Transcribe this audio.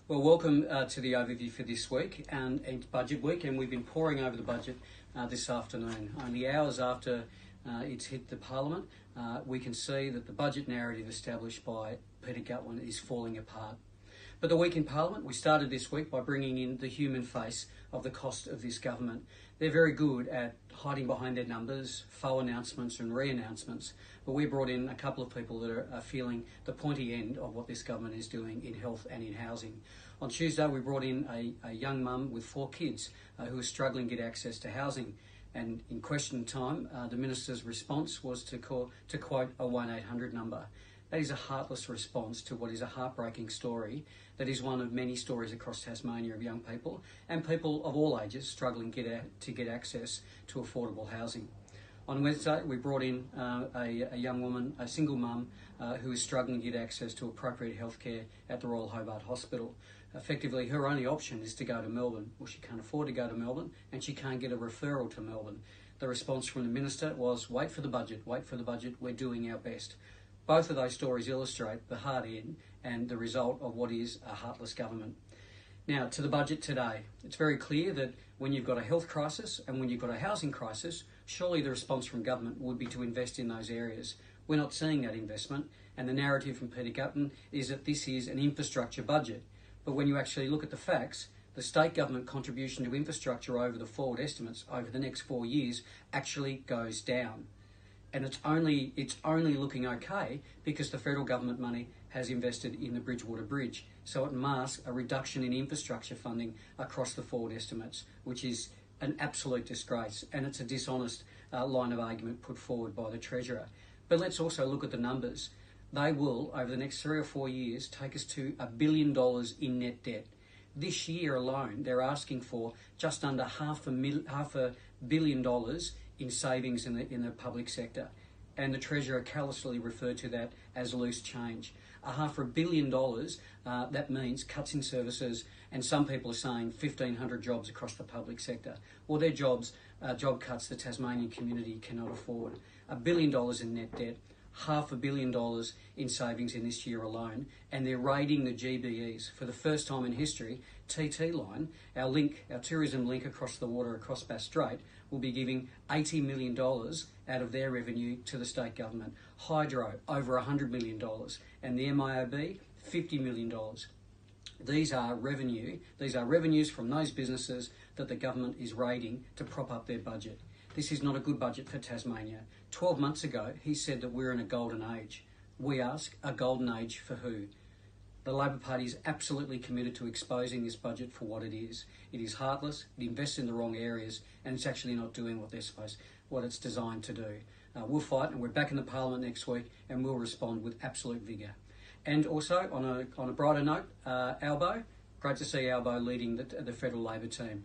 Well, welcome to the overview for this week and budget week, and we've been poring over the budget this afternoon. Only hours after it's hit the Parliament, we can see that the budget narrative established by Peter Gutwein is falling apart. But the week in Parliament, we started this week by bringing in the human face of the cost of this government. They're very good at hiding behind their numbers, faux announcements and re-announcements, but we brought in a couple of people that are feeling the pointy end of what this government is doing in health and in housing. On Tuesday, we brought in a young mum with 4 kids who is struggling to get access to housing. And in question time, the Minister's response was to quote a 1-800 number. That is a heartless response to what is a heartbreaking story that is one of many stories across Tasmania of young people and people of all ages struggling to get access to affordable housing. On Wednesday, we brought in a young woman, a single mum, who is struggling to get access to appropriate healthcare at the Royal Hobart Hospital. Effectively, her only option is to go to Melbourne. Well, she can't afford to go to Melbourne and she can't get a referral to Melbourne. The response from the Minister was, wait for the budget, we're doing our best. Both of those stories illustrate the hard end and the result of what is a heartless government. Now, to the budget today. It's very clear that when you've got a health crisis and when you've got a housing crisis, surely the response from government would be to invest in those areas. We're not seeing that investment, and the narrative from Peter Gutwein is that this is an infrastructure budget. But when you actually look at the facts, the state government contribution to infrastructure over the forward estimates over the next 4 years actually goes down. And it's only looking okay because the federal government money has invested in the Bridgewater Bridge. So it masks a reduction in infrastructure funding across the forward estimates, which is an absolute disgrace. And it's a dishonest line of argument put forward by the Treasurer. But let's also look at the numbers. They will, over the next 3 or 4 years, take us to $1 billion in net debt. This year alone, they're asking for just under half a billion dollars in savings in the public sector. And the Treasurer callously referred to that as loose change. $500 million, that means cuts in services, and some people are saying 1,500 jobs across the public sector. Well, they're job cuts the Tasmanian community cannot afford. $1 billion in net debt, $500 million in savings in this year alone, and they're raiding the GBEs. For the first time in history, TT Line, our tourism link across the water, across Bass Strait, will be giving $80 million out of their revenue to the state government. Hydro, over $100 million, and the MIOB, $50 million. These are revenues from those businesses that the government is raiding to prop up their budget. This is not a good budget for Tasmania. 12 months ago, he said that we're in a golden age. We ask, a golden age for who? The Labor Party is absolutely committed to exposing this budget for what it is. It is heartless, it invests in the wrong areas, and it's actually not doing what it's designed to do. We'll fight, and we're back in the Parliament next week, and we'll respond with absolute vigour. And also, on a brighter note, Albo, great to see Albo leading the federal Labor team.